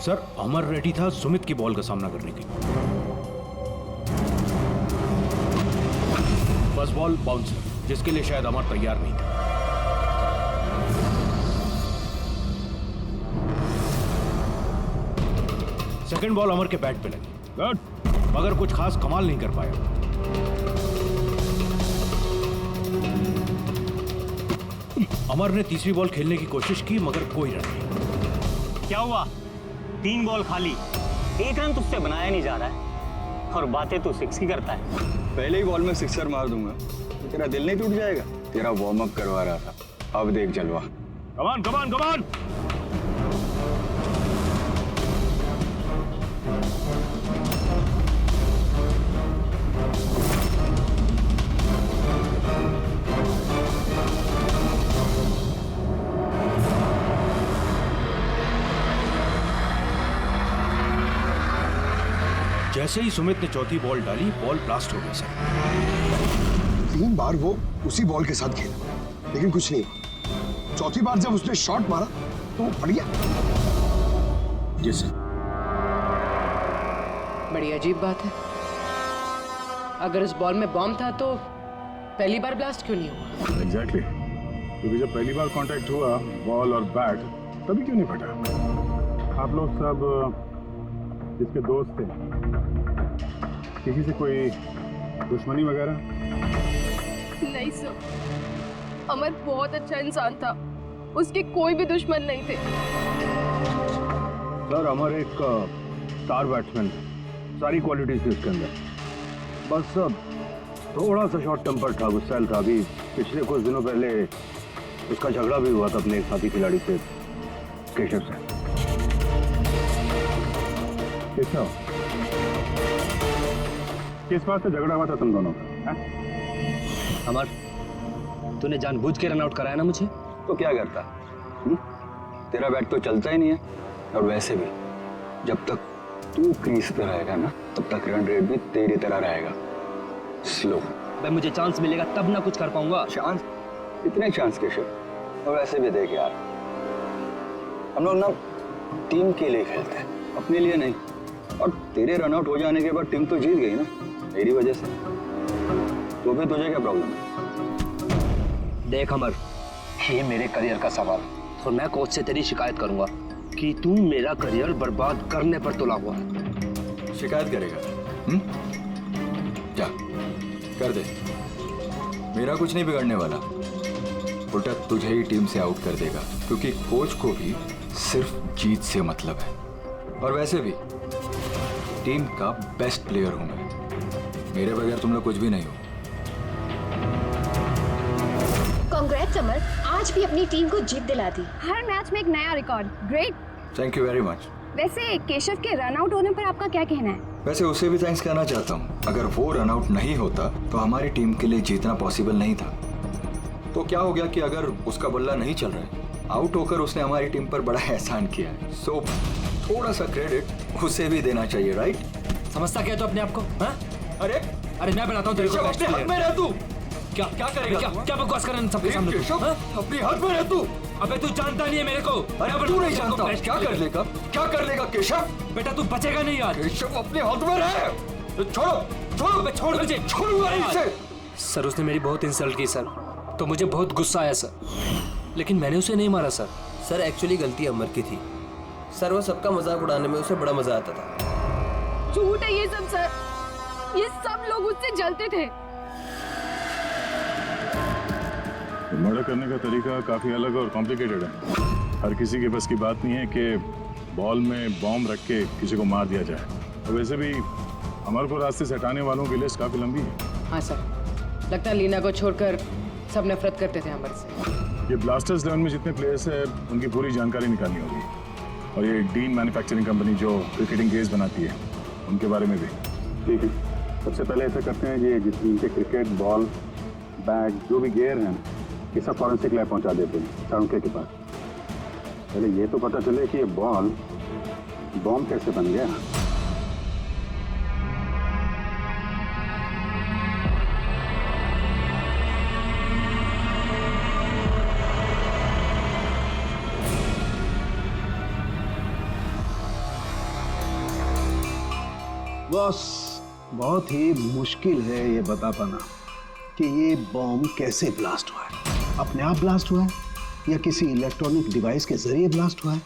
Sir अमर ready था सुमित की ball का सामना करने के लिए। फर्स्ट बॉल बाउंसर, जिसके लिए शायद अमर तैयार नहीं था। सेकंड बॉल अमर के बैट पे लगी, मगर कुछ खास कमाल नहीं कर पाया। अमर ने तीसरी बॉल खेलने की कोशिश की, मगर कोई रन नहीं। क्या हुआ? 3 बॉल खाली, 1 रन तुझसे बनाया नहीं जा रहा है और बातें तो 6 ही करता है। पहले ही बॉल में सिक्सर मार दूंगा तो तेरा दिल नहीं टूट जाएगा? तेरा वार्म अप करवा रहा था, अब देख जलवा। कमान कमान कमान। जैसे ही सुमित ने चौथी बॉल डाली, बॉल ब्लास्ट हो गई सर। 3 बार वो उसी बॉल के साथ खेला, लेकिन कुछ नहीं हुआ। चौथी बार जब उसने शॉट मारा तो वो फट गया। जी सर। बड़ी अजीब बात है। अगर इस बॉल में बॉम्ब था तो पहली बार ब्लास्ट क्यों नहीं हुआ? एग्जैक्टली, क्योंकि जब पहली बार कांटेक्ट हुआ बॉल और बैट, तभी क्यों नहीं फटा? आप लोग सब इसके दोस्त थे, किसी से कोई दुश्मनी वगैरह? नहीं सर, अमर बहुत अच्छा इंसान था, उसके कोई भी दुश्मन नहीं थे। सर अमर एक स्टार बैट्समैन, सारी क्वालिटीज थी उसके अंदर, बस थोड़ा सा शॉर्ट टेम्पर था, गुस्सैल था। अभी पिछले कुछ दिनों पहले उसका झगड़ा भी हुआ था अपने एक साथी खिलाड़ी से, केशव से। केशव, किस बात से झगड़ा हुआ था तुम दोनों का? अमर, तूने जानबूझ के रन आउट कराया ना मुझे? तो क्या करता? तेरा बैट तो चलता ही नहीं है, और वैसे भी जब तक तू क्रीज पे रहेगा ना, तब तक रन रेट भी तेरी तरह रहेगा, स्लो। भाई मुझे चांस मिलेगा तब ना कुछ कर पाऊंगा। चांस? इतने चांस केशव? और वैसे भी देख यार, हम लोग ना टीम के लिए खेलते हैं, अपने लिए नहीं। और तेरे रन आउट हो जाने के बाद टीम तो जीत गई ना, मेरी वजह से। तो फिर तुझे क्या प्रॉब्लम है? देख अमर, ये मेरे करियर का सवाल है और मैं कोच से तेरी शिकायत करूंगा कि तू मेरा करियर बर्बाद करने पर तुला हुआ है। शिकायत करेगा? जा कर दे, मेरा कुछ नहीं बिगड़ने वाला। उल्टा तुझे ही टीम से आउट कर देगा, क्योंकि कोच को भी सिर्फ जीत से मतलब है। और वैसे भी टीम का बेस्ट प्लेयर हूं मैं, मेरे बगैर तुम लोग कुछ भी नहीं हो। कांग्रेट्स अमर, आज भी अपनी टीम को जीत दिला दी। हर मैच में एक नया record. Great. Thank you very much. वैसे केशव के रन आउट होने पर आपका क्या कहना है? वैसे उसे भी थैंक्स कहना चाहता हूँ। अगर वो रन आउट नहीं होता तो हमारी टीम के लिए जीतना पॉसिबल नहीं था। तो क्या हो गया कि अगर उसका बल्ला नहीं चल रहा है, आउट होकर उसने हमारी टीम पर बड़ा एहसान किया है। सो थोड़ा सा क्रेडिट उसे भी देना चाहिए, राइट? समझता क्या तो अपने आप को? हाँ? अरे मैं बनाता हूँ तेरे को बेस्ट प्लेयर। में रह तू। क्या क्या करेगा? क्या बकवास कर रहा है सबके सामने तू? अपनी हाथ में रह तू। अबे तू जानता नहीं है मेरे को। अरे तू नहीं जानता, क्या कर लेगा? क्या कर लेगा केशव? बेटा तू बचेगा नहीं यार। केशव अपने हाथ में रहे। छोड़ो छोड़ो, छोड़ मुझे, छोड़ूंगा नहीं इसे। सर उसने मेरी बहुत इंसल्ट की सर, तो मुझे बहुत गुस्सा आया सर, लेकिन मैंने उसे नहीं मारा सर। सर एक्चुअली गलती अमर की थी सर, वो सबका मजाक उड़ाने में उसे बड़ा मजा आता था। झूठ है ये सब सर, ये सब लोग उससे जलते थे। मर्डर करने का तरीका काफी अलग और कॉम्प्लिकेटेड है। हर किसी के बस की बात नहीं है कि बॉल में बॉम्ब रख के किसी को मार दिया जाए। और वैसे भी अमर को रास्ते से हटाने वालों की लिस्ट काफी लंबी है। हाँ सर, लगता है लीना को छोड़कर सब नफरत करते थे अमर से। ये ब्लास्टर्स 11 में जितने प्लेयर्स हैं उनकी पूरी जानकारी निकालनी होगी, और ये डीन मैन्युफैक्चरिंग कंपनी जो क्रिकेटिंग गेयर्स बनाती है उनके बारे में भी। ठीक है, सबसे पहले ऐसा करते हैं, ये जितने क्रिकेट बॉल बैग जो भी गेयर हैं ये सब फॉरेंसिक लैब पहुंचा देते हैं साउंड के पास। पहले ये तो पता चले कि ये बॉम्ब कैसे बन गया। बॉस, बहुत ही मुश्किल है ये बता पाना कि ये बॉम्ब कैसे ब्लास्ट हुआ है। अपने आप ब्लास्ट हुआ है या किसी इलेक्ट्रॉनिक डिवाइस के जरिए ब्लास्ट हुआ है,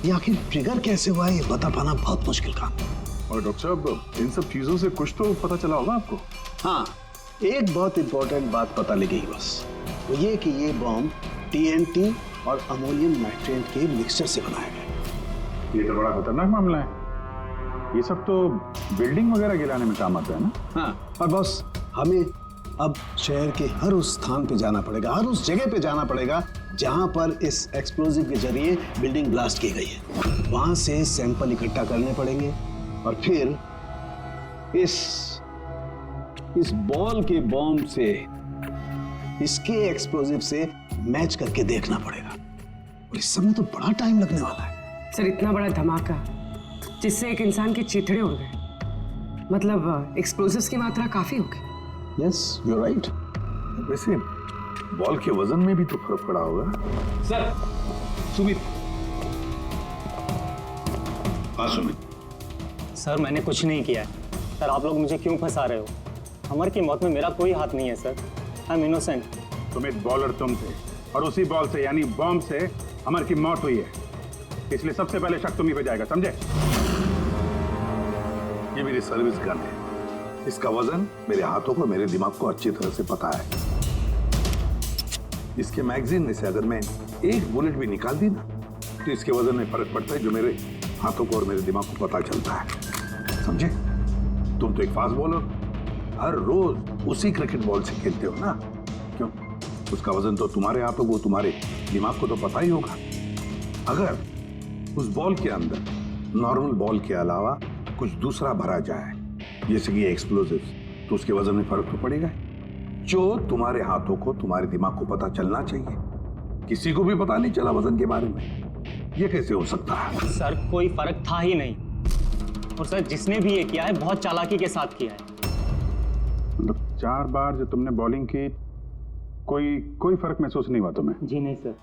या आखिर ट्रिगर कैसे हुआ है, ये बता पाना बहुत मुश्किल काम है। और डॉक्टर साहब, इन सब चीजों से कुछ तो पता चला होगा आपको? हाँ, एक बहुत इंपॉर्टेंट बात पता लगी बस, वो ये कि ये बॉम्ब TNT और अमोनियम नाइट्रेट के मिक्सचर से बनाया गया। ये तो बड़ा खतरनाक मामला है। ये सब तो बिल्डिंग वगैरह गिराने में काम आता है ना? हाँ, और बॉस, हमें अब शहर के हर उस स्थान पे जाना पड़ेगा, हर उस जगह पे जाना पड़ेगा जहां पर इस एक्सप्लोजिव के जरिए बिल्डिंग ब्लास्ट की गई है। वहां से सैंपल इकट्ठा करने पड़ेंगे और फिर इस बॉल के बॉम्ब से इसके एक्सप्लोजिव से मैच करके देखना पड़ेगा, और इस समय तो बड़ा टाइम लगने वाला है। सर, इतना बड़ा धमाका जिससे एक इंसान के चिथड़े उड़ गए, मतलब एक्सप्लोजिव्स की मात्रा काफी हो गई। Yes, you are right. वैसे बॉल के वजन में भी तो फर्क पड़ा होगा। सर, सुमित। हाँ सुमित। सर, मैंने कुछ नहीं किया है। सर, आप लोग मुझे क्यों फंसा रहे हो? अमर की मौत में मेरा कोई हाथ नहीं है sir. I am innocent. Sumit, bowler तुम थे और उसी बॉल से यानी बॉम्ब से अमर की मौत हुई है, इसलिए सबसे पहले शक तुम्ही पे जाएगा, समझे? ये मेरी सर्विस गन है, इसका वजन मेरे हाथों को, मेरे दिमाग को अच्छी तरह से पता है। इसके मैगजीन में से अगर मैं एक बुलेट भी निकाल दी ना, तो इसके वजन में फर्क पड़ता है, जो मेरे हाथों को और मेरे दिमाग को पता चलता है, समझे? तुम तो एक फास्ट बॉलर, हर रोज उसी क्रिकेट बॉल से खेलते हो ना, क्यों? उसका वजन तो तुम्हारे हाथों को, तुम्हारे दिमाग को तो पता ही होगा। अगर उस बॉल के अंदर नॉर्मल बॉल के अलावा कुछ दूसरा भरा जाए, जैसे कि एक्सप्लोजिव, तो उसके वजन में फर्क तो पड़ेगा, जो तुम्हारे हाथों को, तुम्हारे दिमाग को पता चलना चाहिए। किसी को भी पता नहीं चला वजन के बारे में, ये कैसे हो सकता है? सर, कोई फर्क था ही नहीं, और सर जिसने भी ये किया है बहुत चालाकी के साथ किया है। मतलब 4 बार जो तुमने बॉलिंग की, कोई फर्क महसूस नहीं हुआ तुम्हें? जी नहीं सर।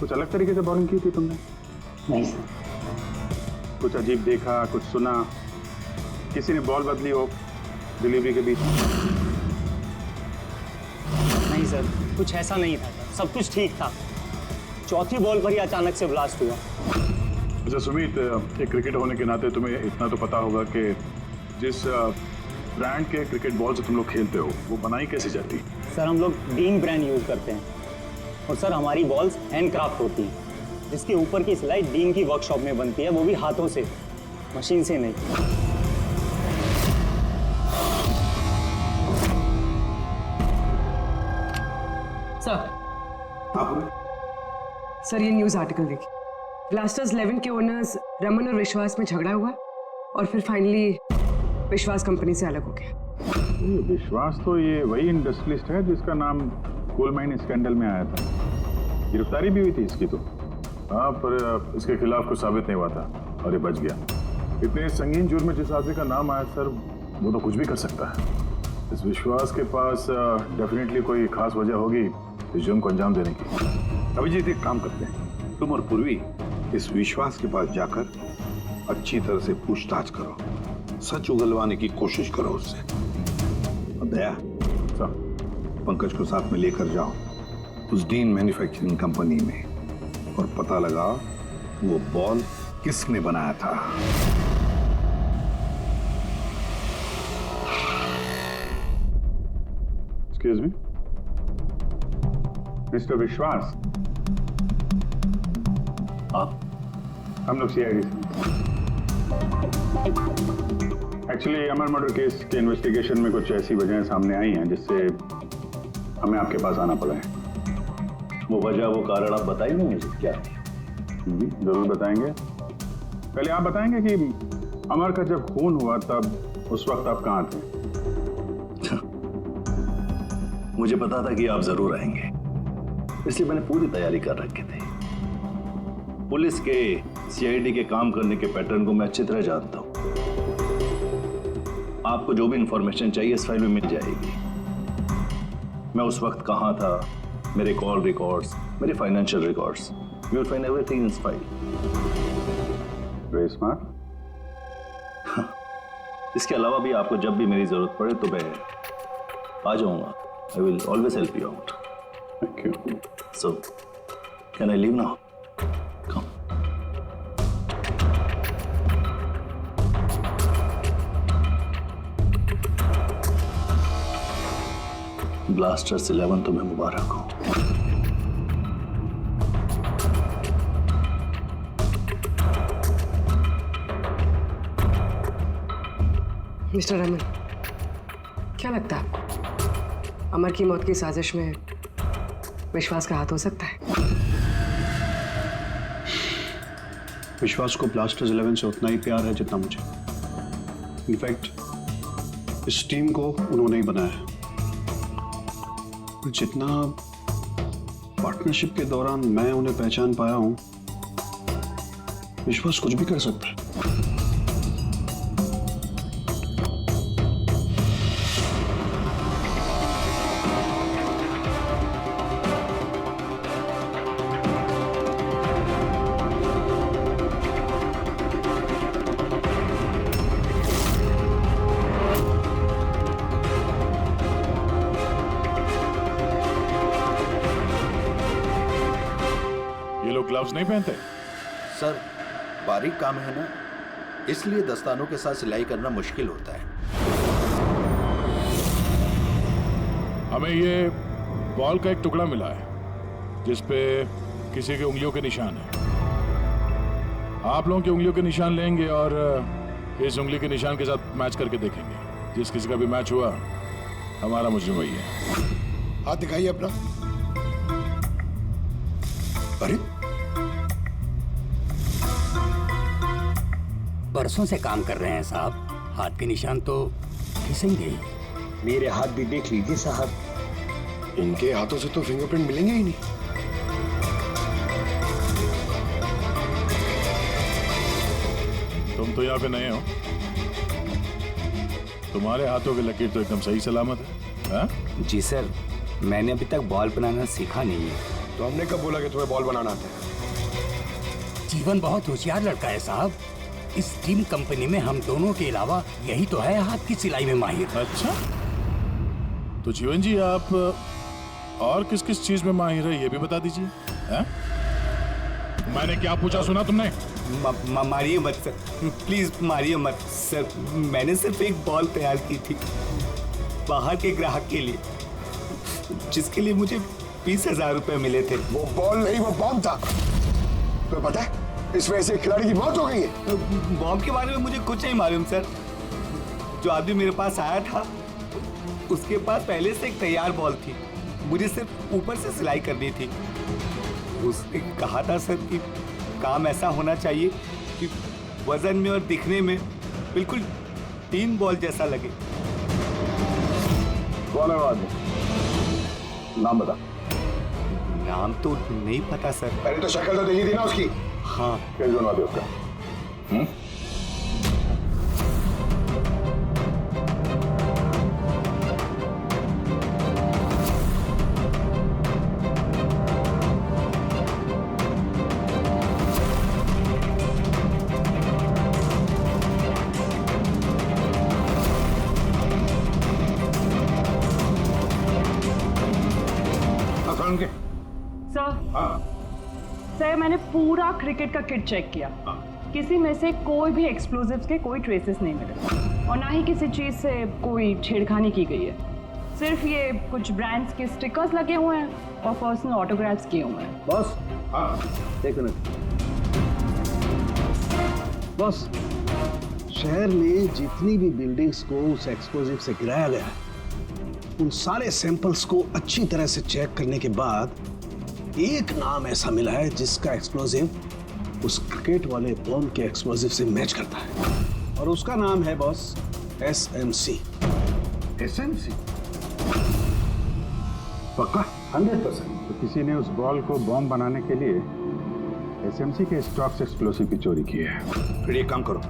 कुछ अलग तरीके से बॉलिंग की थी तुमने? नहीं सर। कुछ अजीब देखा, कुछ सुना, किसी ने बॉल बदली हो डिलीवरी के बीच? नहीं सर, कुछ ऐसा नहीं था सर, सब कुछ ठीक था। चौथी बॉल पर ही अचानक से ब्लास्ट हुआ। अच्छा सुमित, एक क्रिकेटर होने के नाते तुम्हें इतना तो पता होगा कि जिस ब्रांड के क्रिकेट बॉल से तुम लोग खेलते हो, वो बनाई कैसे जाती है? सर, हम लोग डीन ब्रांड यूज करते हैं, और सर हमारी बॉल्स हैंडक्राफ्ट होती हैं, जिसके ऊपर की सिलाई डीन की वर्कशॉप में बनती है, वो भी हाथों से, मशीन से नहीं। सर, ये न्यूज आर्टिकल देखिए। ब्लास्टर्स 11 के ओनर्स रमन और विश्वास में झगड़ा हुआ और फिर फाइनली विश्वास कंपनी से अलग हो गया। विश्वास तो ये वही इंडस्ट्रियलिस्ट है जिसका नाम कोल माइन स्कैंडल में आया था, गिरफ्तारी भी हुई थी इसकी तो। हाँ, पर इसके खिलाफ कुछ साबित नहीं हुआ था और ये बच गया। इतने संगीन जुर्म में जिस आदमी का नाम आया सर, वो तो कुछ भी कर सकता है। इस विश्वास के पास डेफिनेटली कोई खास वजह होगी इस जुर्म को अंजाम देने की। अभिजीत, एक काम करते हैं, तुम और पूर्वी इस विश्वास के पास जाकर अच्छी तरह से पूछताछ करो, सच उगलवाने की कोशिश करो उससे। और दया, पंकज को साथ में लेकर जाओ उस डीन मैन्युफैक्चरिंग कंपनी में और पता लगाओ वो बॉल किसने बनाया था। एक्सक्यूज मी, मिस्टर विश्वास, आप? हम लोग CID से। एक्चुअली अमर मर्डर केस के इन्वेस्टिगेशन में कुछ ऐसी वजहें सामने आई हैं जिससे हमें आपके पास आना पड़ा है। वो वजह, वो कारण आप बताएंगे मुझे क्या? जरूर बताएंगे। पहले आप बताएंगे कि अमर का जब खून हुआ तब उस वक्त आप कहाँ थे? मुझे पता था कि आप जरूर आएंगे, इसलिए मैंने पूरी तैयारी कर रखी थी। पुलिस के, CID के काम करने के पैटर्न को मैं अच्छी तरह जानता हूं। आपको जो भी इंफॉर्मेशन चाहिए इस फाइल में मिल जाएगी। मैं उस वक्त कहां था, मेरे कॉल रिकॉर्ड्स, मेरे financial records, you will find everything in this file. Very smart. इसके अलावा भी आपको जब भी मेरी जरूरत पड़े तो मैं आ जाऊंगा। I will always help you out. Thank you. So can I leave now? Blasters 11 तुम्हें मुबारक हो। मिस्टर रमन, क्या लगता है आपको अमर की मौत की साजिश में विश्वास का हाथ हो सकता है? विश्वास को ब्लास्टर्स 11 से उतना ही प्यार है जितना मुझे। इनफैक्ट इस टीम को उन्होंने ही बनाया है। जितना पार्टनरशिप के दौरान मैं उन्हें पहचान पाया हूं, विश्वास कुछ भी कर सकता है। ग्लव्स नहीं पहनते? सर बारीक काम है ना, इसलिए दस्तानों के साथ सिलाई करना मुश्किल होता है। हमें ये बॉल का एक टुकड़ा मिला है जिस पे किसी की उंगलियों के निशान है। आप लोगों की उंगलियों के निशान लेंगे और इस उंगली के निशान के साथ मैच करके देखेंगे। जिस किसी का भी मैच हुआ हमारा मुजरिम वही है। हाथ दिखाइए अपना। अरे बरसों से काम कर रहे हैं साहब, हाथ के निशान तो घिसेंगे ही। मेरे हाथ भी देख लीजिए साहब, इनके हाथों से तो फिंगरप्रिंट मिलेंगे ही नहीं। तुम तो यहाँ पे नए हो, तुम्हारे हाथों की लकीर तो एकदम सही सलामत है। हा? जी सर, मैंने अभी तक बॉल बनाना सीखा नहीं है। तो हमने कब बोला कि तुम्हें बॉल बनाना आता है? जीवन बहुत होशियार लड़का है साहब। इस टीम कंपनी में हम दोनों के अलावा यही तो है हाथ की सिलाई में माहिर। अच्छा, तो जीवन जी आप और किस किस चीज में माहिर है ये भी बता दीजिए। मैंने क्या पूछा सुना तुमने? मारिए मत सर, प्लीज मारिए मत सर। मैंने सिर्फ एक बॉल तैयार की थी बाहर के ग्राहक के लिए, जिसके लिए मुझे 20,000 रुपए मिले थे। वो बॉल नहीं, वो बॉम्ब था। तो पता है इस वजह से खिलाड़ी की मौत हो गई है। बॉम्ब के बारे में मुझे कुछ नहीं मालूम सर। जो आदमी मेरे पास आया था उसके पास पहले से एक तैयार बॉल थी, मुझे सिर्फ ऊपर से सिलाई करनी थी। उसने कहा था सर कि काम ऐसा होना चाहिए कि वजन में और दिखने में बिल्कुल टीम बॉल जैसा लगे। कौन है वो आदमी? नाम बता। नाम तो नहीं पता सर। पहले तो शक्ल तो देखी थी ना उसकी। हाँ। कैसे बनवा दे उसका? सर मैंने पूरा क्रिकेट का किट चेक किया, किसी में से कोई भी एक्सप्लोजिव्स के कोई ट्रेसेस नहीं मिले और ना ही किसी चीज से कोई छेड़खानी की गई है। सिर्फ ये कुछ ब्रांड्स के स्टिकर्स लगे हुए हैं और पर्सनल ऑटोग्राफ्स किए हुए हैं। बॉस, एक मिनट। बॉस, शहर में जितनी भी बिल्डिंग्स को उस एक्सप्लोजिव से गिराया गया है, उन सारे सैंपल्स को अच्छी तरह से चेक करने के बाद एक नाम ऐसा मिला है जिसका एक्सप्लोजिव उस क्रिकेट वाले बॉम्ब के एक्सप्लोजिव से मैच करता है, और उसका नाम है बॉस SMC। SMC? पक्का? 100%। तो किसी ने उस बॉल को बॉम्ब बनाने के लिए SMC के स्टॉक से एक्सप्लोसिव की चोरी की है। फिर एक काम करो,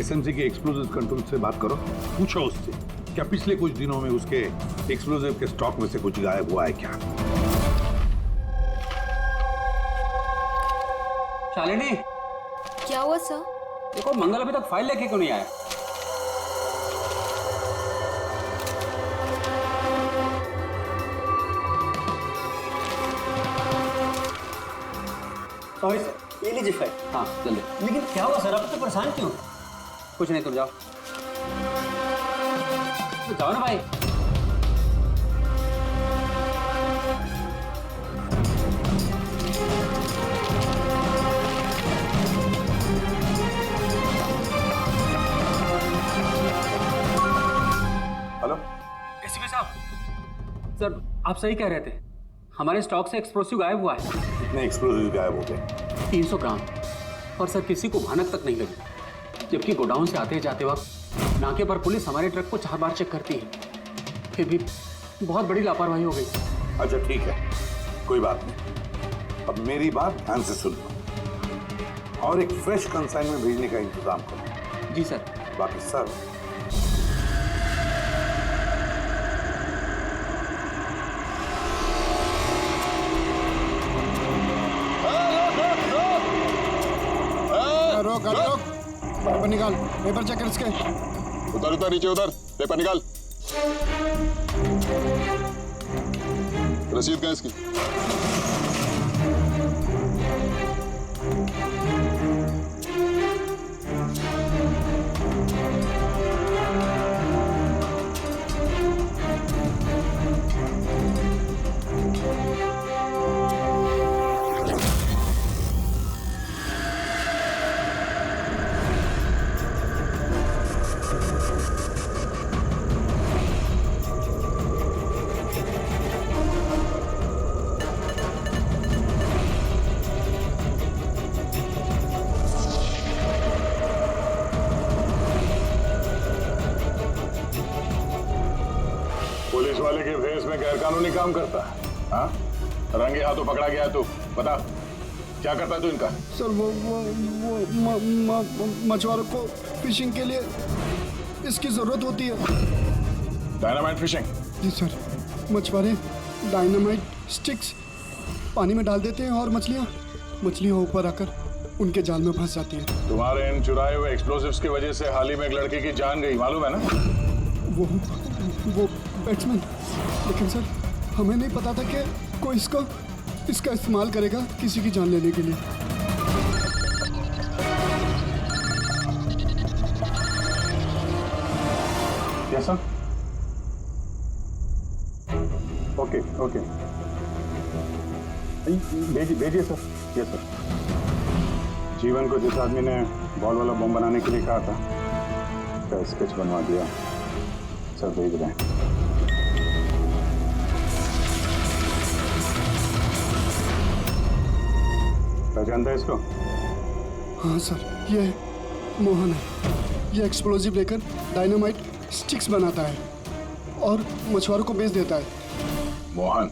SMC के एक्सप्लोजिव कंट्रोल से बात करो, पूछो उससे क्या पिछले कुछ दिनों में उसके एक्सप्लोजिव के स्टॉक में से कुछ गायब हुआ है क्या? शालिनी, क्या हुआ सर? देखो मंगल अभी तक फाइल लेके क्यों नहीं आया? सॉरी सर, ये लीजिए फाइल। हाँ जल्दी। लेकिन क्या हुआ सर, आप तो परेशान क्यों? कुछ नहीं, तुम जाओ। तो जाओ ना भाई। हेलो एसीपी साहब, सर आप सही कह रहे थे, हमारे स्टॉक से एक्सप्लोसिव गायब हुआ है। कितने एक्सप्लोजिव गायब हो गए? 300 ग्राम। और सर किसी को भनक तक नहीं लगी, जबकि गोडाउन से आते जाते वक्त नाके पर पुलिस हमारे ट्रक को 4 बार चेक करती है, फिर भी बहुत बड़ी लापरवाही हो गई। अच्छा ठीक है, कोई बात नहीं। अब मेरी बात ध्यान से सुन लो और एक फ्रेश कंसाइनमेंट भेजने का इंतजाम करो। जी सर। बाकी सर रोक रोक, पेपर निकाल, पेपर चेक कर इसके। उधर उधर नीचे उधर, पेपर निकाल। रसीद कहाँ इसकी? पुलिस वाले के भेस में गैरकानूनी काम करता है? हाँ, रंगे हाथों पकड़ा गया तू, बता क्या करता है तू इनका? सर वो मछुआरों को फिशिंग के लिए इसकी जरूरत होती है। Dynamite fishing? जी सर, मछुआरे डायनामाइट स्टिक्स पानी में डाल देते हैं और मछलियाँ ऊपर आकर उनके जाल में फंस जाती है। तुम्हारे इन चुराए हुए एक्सप्लोसिव्स की वजह से हाल ही में एक लड़के की जान गई, मालूम है ना? वो बैट्समैन, लेकिन सर हमें नहीं पता था कि कोई इसका इस्तेमाल करेगा किसी की जान लेने के लिए। Yes sir. ओके ओके, भेजिए सर। Yes sir. जीवन को जिस आदमी ने बॉल वाला बम बनाने के लिए कहा था, उसका स्केच बनवा दिया सर, भेज रहे हैं। पहचानता है इसको? हाँ सर, ये मोहन है। ये एक्सप्लोजिव लेकर डायनामाइट स्टिक्स बनाता है और मछुआरों को बेच देता है। मोहन?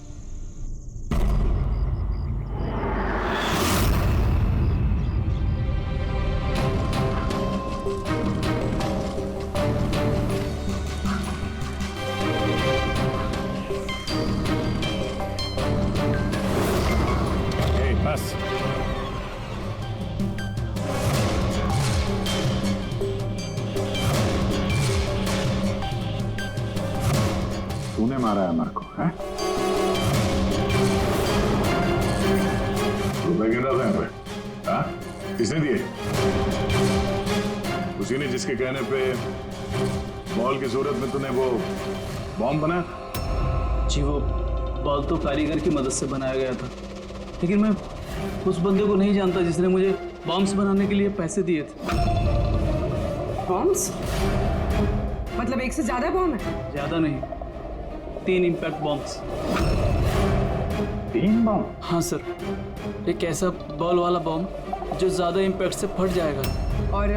बस तूने मारा है अमर को, हैं? रुपए गिन रहा था यहाँ पे? हाँ? किसने दिए? उसी ने जिसके कहने पे बॉल की सूरत में तूने वो बॉम्ब बनाया? जी वो बॉल तो कारीगर की मदद से बनाया गया था, लेकिन मैं उस बंदे को नहीं जानता जिसने मुझे बॉम्ब्स बनाने के लिए पैसे दिए थे। बॉम्ब्स? मतलब एक से ज्यादा बॉम्ब है? ज्यादा नहीं, 3 इम्पैक्ट बॉम्ब्स। 3 बॉम्ब? हाँ सर, एक ऐसा बॉल वाला बॉम्ब जो ज्यादा इम्पैक्ट से फट जाएगा। और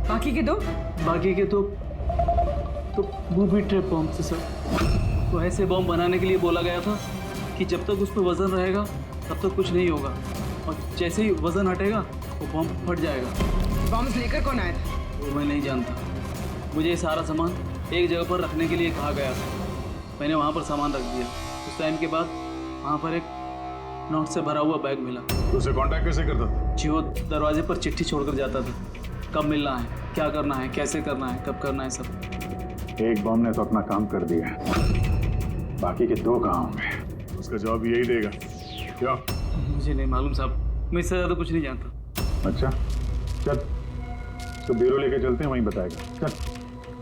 बाकी के 2? बाकी के तो बूबी ट्रैप बॉम्ब थे सर। तो ऐसे बॉम्ब बनाने के लिए बोला गया था कि जब तक उस पर वजन रहेगा तब तक कुछ नहीं होगा, और जैसे ही वजन हटेगा वो बॉम्ब फट जाएगा। बॉम्ब्स लेकर कौन आया था? वो मैं नहीं जानता, मुझे ये सारा सामान एक जगह पर रखने के लिए कहा गया था। मैंने वहाँ पर सामान रख दिया। उस टाइम के बाद वहाँ पर एक नोट से भरा हुआ बैग मिला। तो उसे कांटेक्ट कैसे करता था? जी वो दरवाजे पर चिट्ठी छोड़कर जाता था, कब मिलना है, क्या करना है, कैसे करना है, कब करना है, सब। एक बॉम्ब ने तो अपना काम कर दिया, बाकी के 2 कहाँ होंगे? उसका जवाब यही देगा। क्यों? मुझे नहीं मालूम साहब, मैं इससे ज़्यादा कुछ नहीं जानता। अच्छा चल, तो ब्यूरो लेके चलते हैं, वहीं बताएगा। चल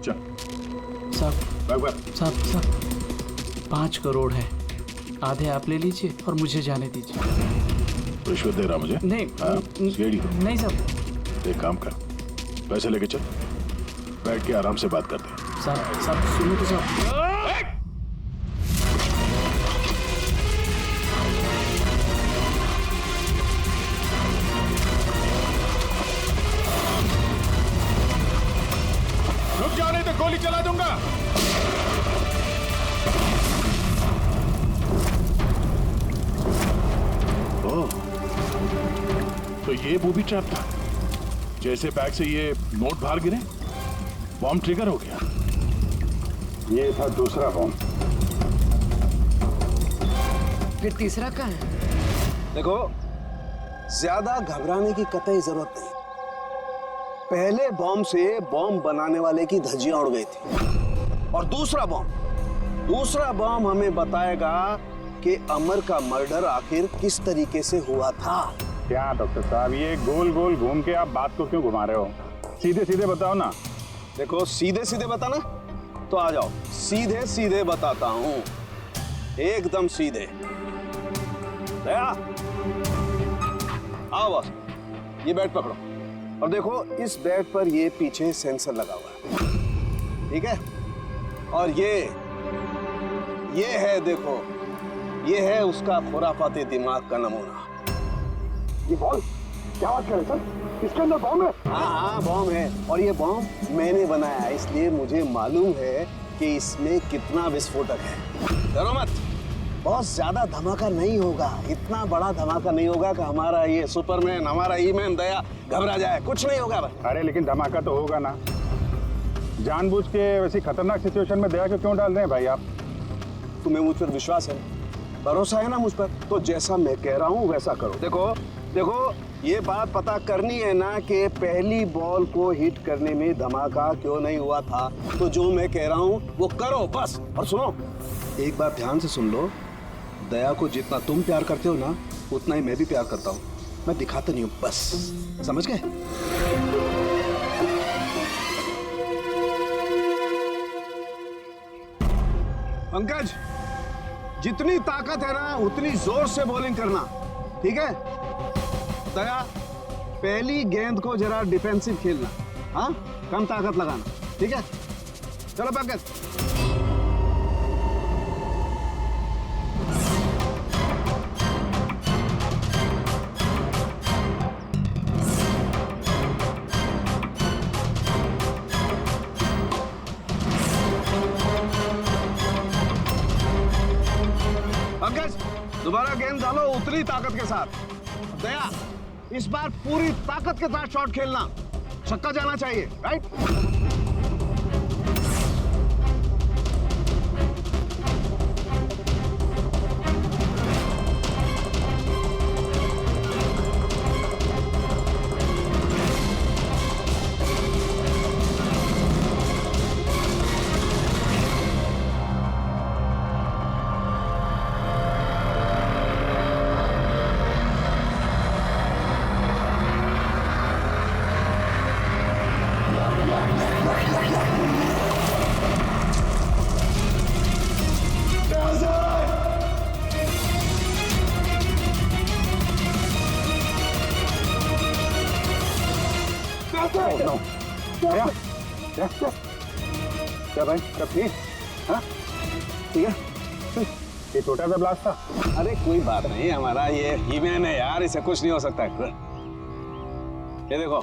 चल साहब 5 करोड़ है, आधे आप ले लीजिए और मुझे जाने दीजिए। रिश्वत दे रहा मुझे? नहीं नहीं साहब। एक काम कर, पैसे लेके चल, बैठ के आराम से बात करते हैं। साहब सुनो तो साहब। रुक जाओ नहीं तो गोली चला दूंगा। ओह, तो ये बूबी ट्रैप था। जैसे बैग से ये नोट बाहर गिरे, बॉम्ब ट्रिगर हो गया। ये था दूसरा बॉम्ब। फिर तीसरा कहाँ है? देखो, ज्यादा घबराने की कतई जरूरत नहीं। पहले बॉम्ब से बॉम्ब बनाने वाले की धज्जियां उड़ गई थी, और दूसरा बॉम्ब हमें बताएगा कि अमर का मर्डर आखिर किस तरीके से हुआ था। क्या डॉक्टर साहब, ये गोल गोल घूम के आप बात को क्यों घुमा रहे हो? सीधे सीधे बताओ ना। देखो, सीधे सीधे बताना तो आ जाओ, सीधे सीधे बताता हूं, एकदम सीधे। दया, आओ बस, ये बेड पकड़ो और देखो, इस बेड पर ये पीछे सेंसर लगा हुआ है, ठीक है? और ये है, देखो, ये है उसका खुराफाती दिमाग का नमूना। ये बॉल क्या बात कर रहे सर? इसके अंदर बॉम्ब है? हाँ बॉम्ब है, और ये बॉम्ब मैंने बनाया है, इसलिए मुझे मालूम है कि इसमें कितना विस्फोटक है। डरो मत, बहुत ज्यादा धमाका नहीं होगा, इतना बड़ा धमाका नहीं होगा कि हमारा ये सुपरमैन, हमारा ईमैन दया घबरा जाए, कुछ नहीं होगा भाई। अरे लेकिन धमाका तो होगा ना। जानबूझ के वैसी खतरनाक सिचुएशन में दया को क्यों डाल रहे हैं भाई आप? तुम्हें मुझ पर विश्वास है, भरोसा है ना मुझ पर? तो जैसा मैं कह रहा हूँ वैसा करो। देखो, ये बात पता करनी है ना कि पहली बॉल को हिट करने में धमाका क्यों नहीं हुआ था, तो जो मैं कह रहा हूँ वो करो बस। और सुनो, एक बात ध्यान से सुन लो, दया को जितना तुम प्यार करते हो ना, उतना ही मैं भी प्यार करता हूँ। मैं दिखाता नहीं हूँ, बस समझ गए? पंकज, जितनी ताकत है ना उतनी जोर से बॉलिंग करना, ठीक है? दया, पहली गेंद को जरा डिफेंसिव खेलना, हाँ, कम ताकत लगाना, ठीक है? चलो पंकज। पंकज, दोबारा गेंद डालो उतनी ताकत के साथ। दया, इस बार पूरी ताकत के साथ शॉट खेलना, छक्का जाना चाहिए, राइट? क्या भाई, सब ठीक? हाँ ठीक है। ये छोटा सा ब्लास्ट था। अरे कोई बात नहीं, हमारा ये ईमैन है यार, इसे कुछ नहीं हो सकता है। ये देखो,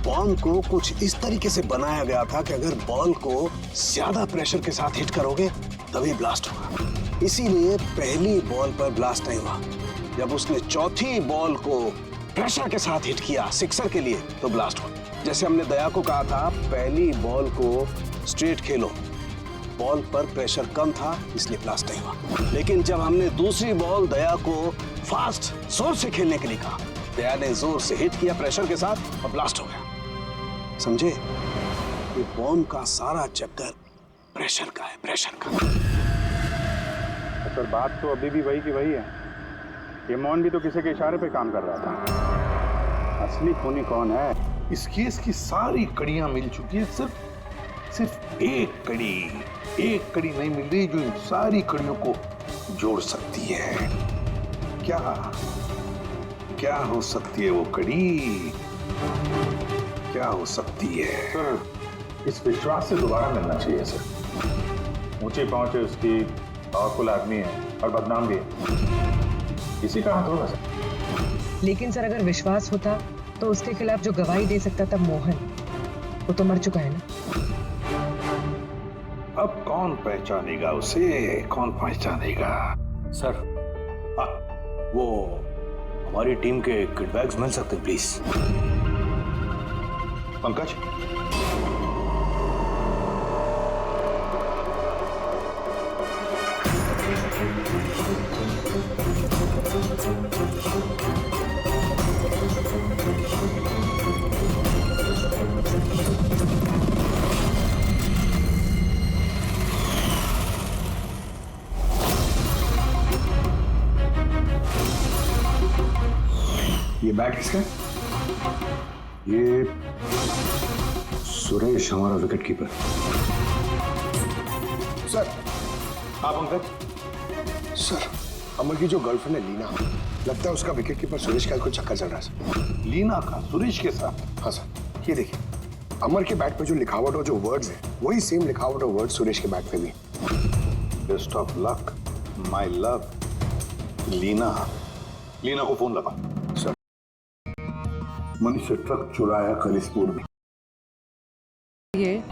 बॉम्ब को कुछ इस तरीके से बनाया गया था कि अगर बॉल को ज्यादा प्रेशर के साथ हिट करोगे तभी ब्लास्ट होगा। इसीलिए पहली बॉल पर ब्लास्ट नहीं हुआ। जब उसने चौथी बॉल को प्रेशर के साथ हिट किया सिक्सर के लिए, तो ब्लास्ट हुआ। जैसे हमने दया को कहा था, पहली बॉल को स्ट्रेट खेलो, बॉल पर प्रेशर कम था इसलिए ब्लास्ट नहीं हुआ। लेकिन जब हमने दूसरी बॉल दया को फास्ट जोर से खेलने के लिए कहा, दया ने जोर से हिट किया प्रेशर के साथ और ब्लास्ट हो गया। समझे? ये बॉम्ब का सारा चक्कर प्रेशर का है, प्रेशर का। सर बात तो अभी भी वही की वही है। ये मोहन भी तो किसी के इशारे पे काम कर रहा था। असली खूनी कौन है? इस केस की सारी कड़ियां मिल चुकी है, सिर्फ एक कड़ी नहीं मिल रही जो इन सारी कड़ियों को जोड़ सकती है। क्या हो सकती है वो कड़ी? क्या हो सकती है? सर, इस विश्वास से दोबारा मिलना चाहिए सर। ऊंची पहुंच है उसकी, पावरफुल आदमी है और बदनाम भी है। इसी का हाथ होगा सर। लेकिन सर अगर विश्वास होता तो उसके खिलाफ जो गवाही दे सकता था मोहन, वो तो मर चुका है ना। अब कौन पहचानेगा उसे? कौन पहचानेगा? सर, वो हमारी टीम के किट बैग्स मिल सकते हैं प्लीज? पंकज, ये बैट किसका है? ये सुरेश, हमारा विकेट कीपर। सर। हाँ पंकज। सर, अमर की जो गर्लफ्रेंड है लीना, लगता है उसका विकेट कीपर सुरेश का कुछ चक्कर चल रहा है सर। लीना का सुरेश के साथ? हाँ सर, ये देखिए अमर के बैट पे जो लिखावट और जो वर्ड्स है, वही सेम लिखावट और वर्ड सुरेश के बैट पे भी। Best of luck my love. Leena को फोन लगा। सर, मनीष से ट्रक चुराया कलिसपुर में। ये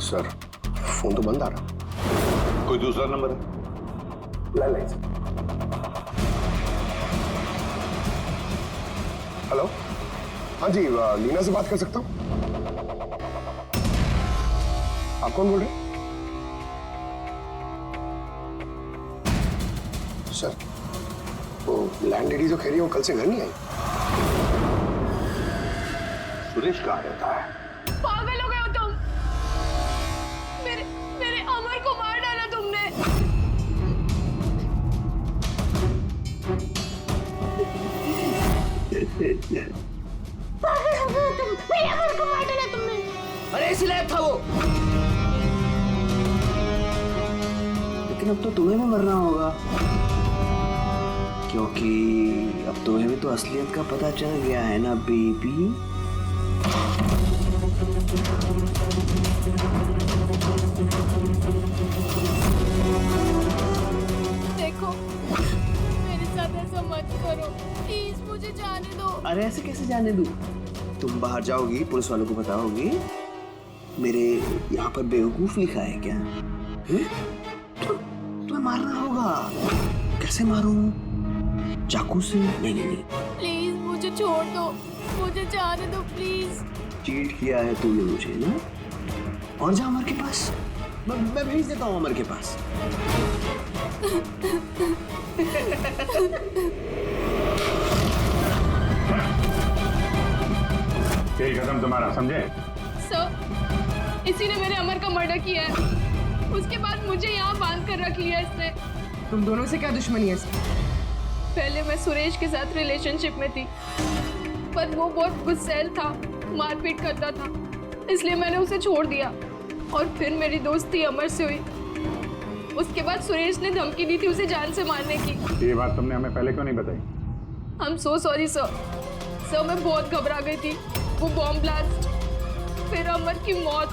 सर, फोन तो बंद आ रहा। कोई दूसरा नंबर है? ले। हेलो, हाँ जी, लीना से बात कर सकता हूँ? आप कौन बोल रहे हैं? सर, वो लैंडलेडी जो कह रही है वो कल से घर नहीं आई। सुरेश कहाँ रहता है? पागल हो गए हो तुम? मेरे अमर को मार डाला तुमने। पागल हो गए हो तुम? मेरे अमर को मार डाला तुमने। अरे इसीलिए था वो। लेकिन अब तो तुम्हें भी मरना होगा, क्योंकि अब तुम्हें भी तो असलियत का पता चल गया है ना बेबी। देखो, मेरे साथ ऐसा मत करो प्लीज, मुझे जाने दो। अरे ऐसे कैसे जाने दूं? तुम बाहर जाओगी, पुलिस वालों को बताओगी मेरे यहाँ पर बेवकूफ लिखा है क्या? तुम्हें मारना होगा। कैसे मारूं? चाकू से? नहीं। प्लीज मुझे छोड़ दो, मुझे जाने दो प्लीज। चीट किया है तूने मुझे ना? और जा अमर के पास, मैं भेज देता हूँ अमर के पास। खेल खत्म तुम्हारा, समझे? सर, इसी ने मेरे अमर का मर्डर किया है। उसके बाद मुझे यहाँ बांध कर रख लिया इसने। तुम दोनों से क्या दुश्मनी है इसकी? पहले मैं सुरेश के साथ रिलेशनशिप में थी, पर वो बहुत गुस्सैल था, मारपीट करता था, इसलिए मैंने उसे छोड़ दिया। और फिर मेरी दोस्ती अमर से हुई। उसके बाद सुरेश ने धमकी दी थी उसे जान से मारने की। ये बात तुमने हमें पहले क्यों नहीं बताई? I'm so sorry sir. Sir, मैं बहुत घबरा गई थी। वो बॉम्ब ब्लास्ट, फिर अमर की मौत,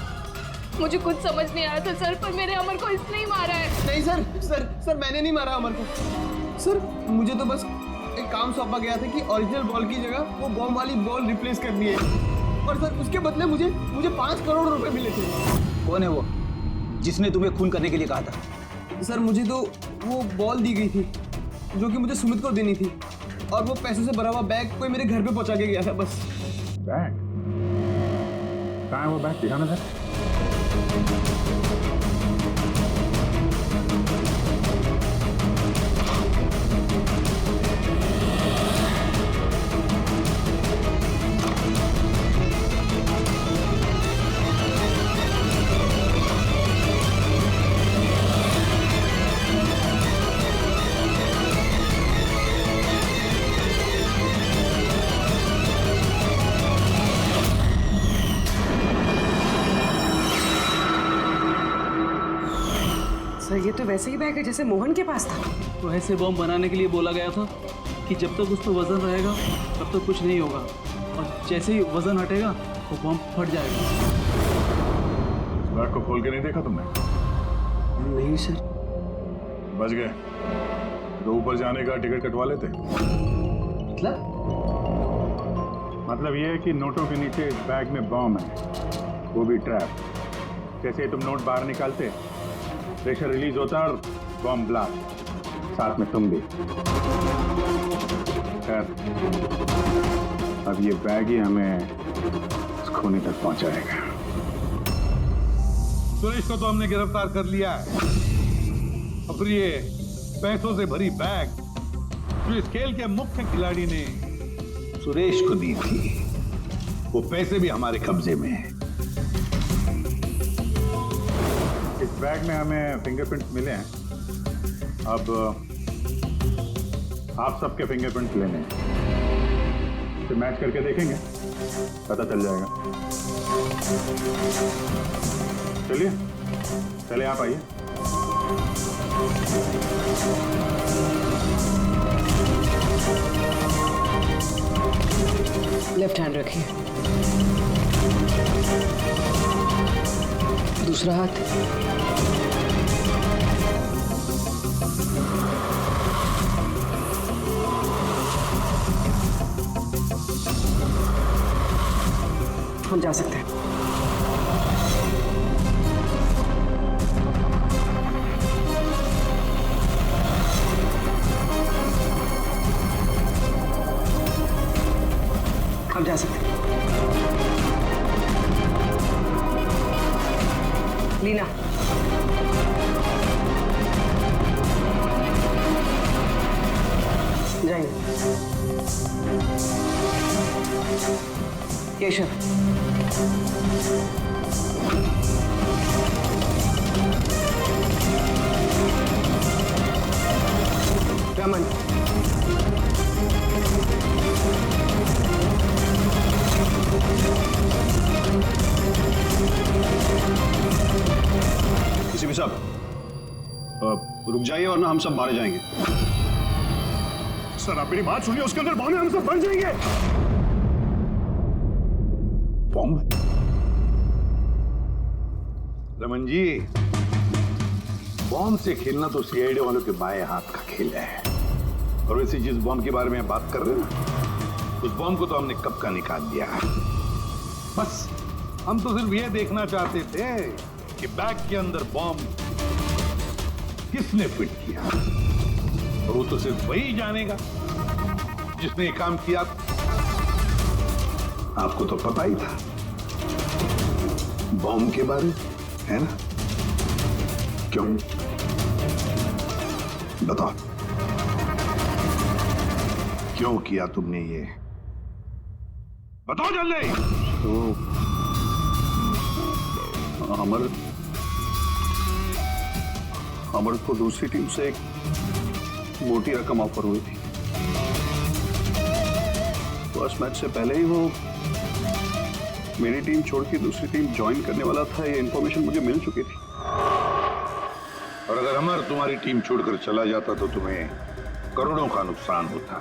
मुझे कुछ समझ नहीं आया था सर, पर मेरे अमर को इसने ही मारा है। नहीं सर, मैंने नहीं मारा अमर को। सर, मुझे तो बस एक काम सौंपा गया था कि ओरिजिनल बॉल की जगह वो बॉम्ब वाली बॉल रिप्लेस करनी है, और सर उसके बदले मुझे 5 करोड़ रुपए मिले थे। कौन है वो जिसने तुम्हें खून करने के लिए कहा था? सर, मुझे तो वो बॉल दी गई थी जो कि मुझे सुमित को देनी थी, और वो पैसों से भरा हुआ बैग कोई मेरे घर पे पहुंचा के गया था बस। बैग? कहाँ है वो बैग? दिखाना सर। ये तो वैसे ही बैग है जैसे मोहन के पास था। तो ऐसे बॉम्ब बनाने के लिए बोला गया था कि जब तक उस पर वजन रहेगा तब तक कुछ नहीं होगा, और जैसे ही वजन हटेगा वो बॉम्ब फट जाएगा। बैग को खोल के नहीं देखा तुमने? नहीं सर। बच गए तो ऊपर जाने का टिकट कटवा लेते। मतलब ये है कि नोटों के नीचे इस बैग में बॉम्ब है, वो भी ट्रैप। जैसे ही तुम नोट बाहर निकालते, प्रेशर रिलीज होता और बॉम्ब ब्लास्ट, साथ में तुम भी। खैर, अब ये बैग ही हमें इस खोने तक पहुंचाएगा। सुरेश को तो हमने गिरफ्तार कर लिया है, और फिर ये पैसों से भरी बैग जो इस खेल के मुख्य खिलाड़ी ने सुरेश को दी थी, वो पैसे भी हमारे कब्जे में हैं। इस बैग में हमें फिंगरप्रिंट्स मिले हैं। अब आप सबके फिंगरप्रिंट्स लेने हैं, फिर मैच करके देखेंगे, पता चल जाएगा। चलिए चलिए, आप आइए। लेफ्ट हैंड रखिए, दूसरा हाथ। हम जा सकते हैं। हम जा सकते हैं। लीना, जाइए। केशव, रमन, किसी भी साहब रुक जाइए वरना हम सब मारे जाएंगे। सर आप मेरी बात सुनिए, उसके अंदर बॉम्ब है, हम सब बन जाएंगे। बॉम्ब? रमन जी, बॉम्ब से खेलना तो सीआईडी वालों के बाएं हाथ का खेल है। और वैसे जिस बॉम्ब के बारे में बात कर रहे हैं ना, उस बॉम्ब को तो हमने कब का निकाल दिया है। बस हम तो सिर्फ ये देखना चाहते थे कि बैग के अंदर बॉम्ब किसने फिट किया, और वो तो सिर्फ वही जानेगा जिसने ये काम किया। आपको तो पता ही था बॉम्ब के बारे, है ना? क्यों? बताओ, क्यों किया तुमने ये? बताओ जल्दी। तो अमर को दूसरी टीम से एक मोटी रकम ऑफर हुई थी। फर्स्ट मैच से पहले ही वो मेरी टीम छोड़ के दूसरी टीम ज्वाइन करने वाला था, ये इंफॉर्मेशन मुझे मिल चुकी थी। और अगर अमर तुम्हारी टीम छोड़कर चला जाता तो तुम्हें करोड़ों का नुकसान होता,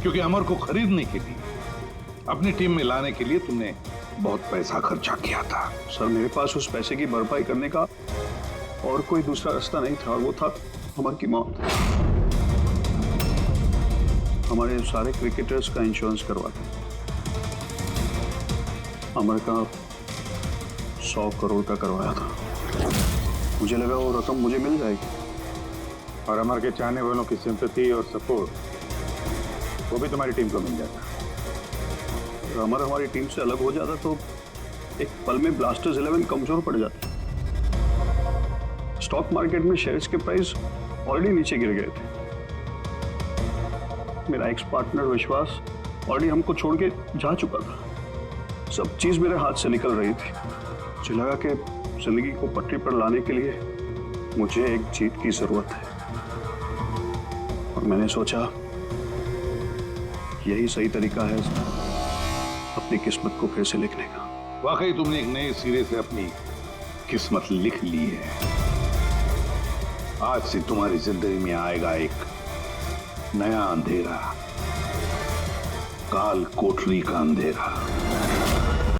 क्योंकि अमर को खरीदने के लिए, अपनी टीम में लाने के लिए तुमने बहुत पैसा खर्चा किया था। सर मेरे पास उस पैसे की भरपाई करने का और कोई दूसरा रास्ता नहीं था, और वो था अमर की मौत। हमारे सारे क्रिकेटर्स का इंश्योरेंस करवाते, अमर का 100 करोड़ का करवाया था। मुझे लगा वो रकम मुझे मिल जाएगी, और अमर के चाहने वालों की सिंपैथी और सपोर्ट वो भी तुम्हारी टीम को मिल जाता। अगर अमर हमारी टीम से अलग हो जाता तो एक पल में ब्लास्टर्स 11 कमजोर पड़ जाती। स्टॉक मार्केट में शेयर्स के प्राइस ऑलरेडी नीचे गिर गए थे। मेरा एक्स पार्टनर विश्वास ऑलरेडी हमको छोड़ के जा चुका था। सब चीज मेरे हाथ से निकल रही थी। मुझे लगा कि जिंदगी को पटरी पर लाने के लिए मुझे एक जीत की जरूरत है, और मैंने सोचा यही सही तरीका है अपनी किस्मत को फिर से लिखने का। वाकई तुमने एक नए सिरे से अपनी किस्मत लिख ली है। आज से तुम्हारी जिंदगी में आएगा एक नया अंधेरा, काल कोठरी का अंधेरा।